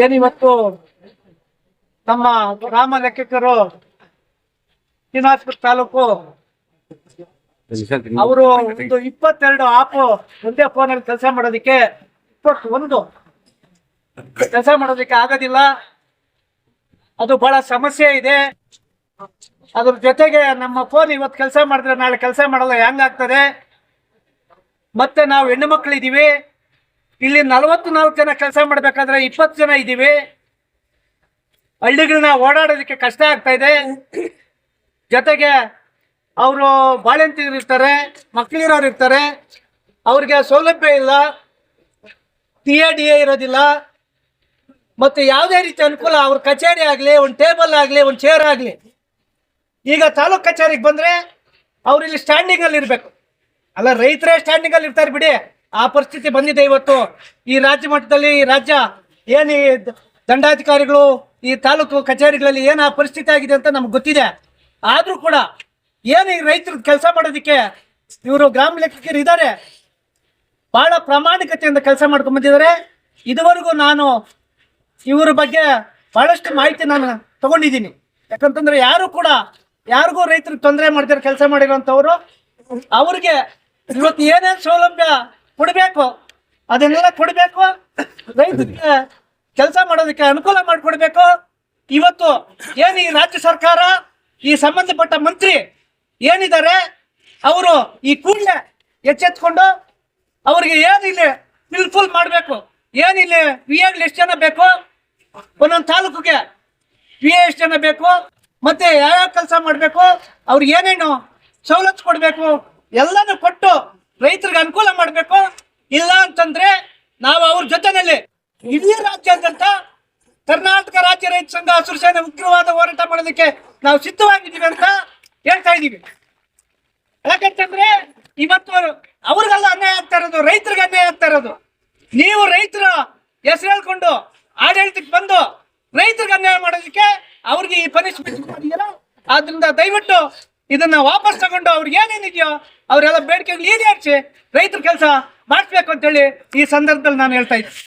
ಏನಿವತ್ತು ನಮ್ಮ ಗ್ರಾಮ ಲೆಕ್ಕಿಗರು ಶ್ರೀನಿವಾಸಪುರ ತಾಲೂಕು ಅವರು ಒಂದು 22 ಆಪ್ ಒಂದೇ ಫೋನಲ್ಲಿ ಕೆಲಸ ಮಾಡೋದಕ್ಕೆ 21 ಕೆಲಸ ಮಾಡೋದಕ್ಕೆ ಆಗೋದಿಲ್ಲ. ಅದು ಬಹಳ ಸಮಸ್ಯೆ ಇದೆ. ಅದ್ರ ಜೊತೆಗೆ ನಮ್ಮ ಫೋನ್ ಇವತ್ತು ಕೆಲಸ ಮಾಡಿದ್ರೆ ನಾಳೆ ಕೆಲಸ ಮಾಡಲ್ಲ, ಹೆಂಗಾಗ್ತದೆ? ಮತ್ತೆ ನಾವು ಹೆಣ್ಣು ಮಕ್ಕಳು ಇದ್ದೀವಿ, ಇಲ್ಲಿ 44 ಜನ ಕೆಲಸ ಮಾಡ್ಬೇಕಾದ್ರೆ 20 ಜನ ಇದ್ದೀವಿ. ಹಳ್ಳಿಗಳನ್ನ ಓಡಾಡೋದಕ್ಕೆ ಕಷ್ಟ ಆಗ್ತಾ ಇದೆ. ಜೊತೆಗೆ ಅವರು ಬಾಳೆಂತಿರು ಇರ್ತಾರೆ, ಮಕ್ಕಳಿರೋರು ಇರ್ತಾರೆ, ಅವ್ರಿಗೆ ಸೌಲಭ್ಯ ಇಲ್ಲ, DA ಇರೋದಿಲ್ಲ. ಮತ್ತು ಯಾವುದೇ ರೀತಿ ಅನುಕೂಲ, ಅವ್ರ ಕಚೇರಿ ಆಗಲಿ, ಒಂದು ಟೇಬಲ್ ಆಗಲಿ, ಒಂದು ಚೇರ್ ಆಗಲಿ. ಈಗ ತಾಲೂಕು ಕಚೇರಿಗೆ ಬಂದರೆ ಅವ್ರು ಇಲ್ಲಿ ಸ್ಟ್ಯಾಂಡಿಂಗಲ್ಲಿ ಇರಬೇಕು. ಅಲ್ಲ, ರೈತರೇ ಸ್ಟ್ಯಾಂಡಿಂಗಲ್ಲಿ ಇರ್ತಾರೆ ಬಿಡಿ. ಆ ಪರಿಸ್ಥಿತಿ ಬಂದಿದೆ ಇವತ್ತು ಈ ರಾಜ್ಯ ಮಟ್ಟದಲ್ಲಿ. ಈ ರಾಜ್ಯ ಏನು ಈ ದಂಡಾಧಿಕಾರಿಗಳು ಈ ತಾಲೂಕು ಕಚೇರಿಗಳಲ್ಲಿ ಏನು ಆ ಪರಿಸ್ಥಿತಿ ಆಗಿದೆ ಅಂತ ನಮ್ಗೆ ಗೊತ್ತಿದೆ. ಆದರೂ ಕೂಡ ಏನು ಈ ರೈತರು ಕೆಲಸ ಮಾಡೋದಕ್ಕೆ ಇವರು ಗ್ರಾಮ ಲೆಕ್ಕಿಗರು ಇದ್ದಾರೆ, ಭಾಳ ಪ್ರಾಮಾಣಿಕತೆಯಿಂದ ಕೆಲಸ ಮಾಡ್ಕೊಂಡು ಬಂದಿದ್ದಾರೆ. ಇದುವರೆಗೂ ನಾನು ಇವರ ಬಗ್ಗೆ ಭಾಳಷ್ಟು ಮಾಹಿತಿ ನಾನು ತಗೊಂಡಿದ್ದೀನಿ. ಯಾಕಂತಂದ್ರೆ ಯಾರಿಗೂ ರೈತರಿಗೆ ತೊಂದರೆ ಮಾಡ್ತಾರೆ ಕೆಲಸ ಮಾಡಿರೋಂಥವ್ರು. ಅವ್ರಿಗೆ ಇವತ್ತು ಏನೇನು ಸೌಲಭ್ಯ ಕೊಡಬೇಕು ಅದನ್ನೆಲ್ಲ ಕೊಡಬೇಕು, ರೈತರಿಗೆ ಕೆಲಸ ಮಾಡೋದಕ್ಕೆ ಅನುಕೂಲ ಮಾಡಿಕೊಡ್ಬೇಕು. ಇವತ್ತು ಏನು ಈ ರಾಜ್ಯ ಸರ್ಕಾರ, ಈ ಸಂಬಂಧಪಟ್ಟ ಮಂತ್ರಿ ಏನಿದ್ದಾರೆ, ಅವರು ಈ ಕೂಡಲೇ ಎಚ್ಚೆತ್ಕೊಂಡು ಅವ್ರಿಗೆ ಏನಿಲ್ಲಿ ಫಿಲ್ಫುಲ್ ಮಾಡಬೇಕು. ಏನಿಲ್ಲಿ VAಗಳು ಎಷ್ಟು ಜನ ಬೇಕು, ಒಂದೊಂದು ತಾಲೂಕಿಗೆ VA ಎಷ್ಟು ಜನ ಬೇಕು, ಮತ್ತೆ ಯಾವ್ಯಾವ ಕೆಲಸ ಮಾಡಬೇಕು, ಅವ್ರಿಗೆ ಏನೇನು ಸವಲತ್ತು ಕೊಡಬೇಕು, ಎಲ್ಲನೂ ಕೊಟ್ಟು ರೈತರಿಗೆ ಅನುಕೂಲ ಮಾಡಬೇಕು. ಇಲ್ಲ ಅಂತಂದ್ರೆ ನಾವು ಅವ್ರ ಜೊತೆನಲ್ಲಿ ಇಡೀ ರಾಜ್ಯಾದ್ಯಂತ ಕರ್ನಾಟಕ ರಾಜ್ಯ ರೈತ ಸಂಘ ಹಸಿರು ಸೇನೆ ಉಗ್ರವಾದ ಹೋರಾಟ ಮಾಡೋದಕ್ಕೆ ನಾವು ಸಿದ್ಧವಾಗಿದ್ದೀವಿ ಅಂತ ಹೇಳ್ತಾ ಇದ್ದೀವಿ. ಯಾಕಂತಂದ್ರೆ ಇವತ್ತು ಅವ್ರಿಗೆಲ್ಲ ಅನ್ಯಾಯ ಆಗ್ತಾ ಇರೋದು, ರೈತರಿಗೆ ಅನ್ಯಾಯ ಆಗ್ತಾ ಇರೋದು. ನೀವು ರೈತರ ಹೆಸರು ಹೇಳ್ಕೊಂಡು ಆಡಳಿತಕ್ಕೆ ಬಂದು ರೈತರಿಗೆ ಅನ್ಯಾಯ ಮಾಡೋದಕ್ಕೆ ಅವ್ರಿಗೆ ಈ ಪನಿಷ್ಮೆಂಟ್ ಮಾಡಿದ್ದೀರಾ. ಆದ್ರಿಂದ ದಯವಿಟ್ಟು ಇದನ್ನ ವಾಪಸ್ ತಗೊಂಡು ಅವ್ರಿಗೆ ಏನೇನಿದೆಯೋ ಅವರೆಲ್ಲ ಬೇಡಿಕೆಗಳು ಈಡೇರಿಸಿ ರೈತರ ಕೆಲಸ ಮಾಡಿಸ್ಬೇಕು ಅಂತೇಳಿ ಈ ಸಂದರ್ಭದಲ್ಲಿ ನಾನು ಹೇಳ್ತಾ ಇದ್ದೀನಿ.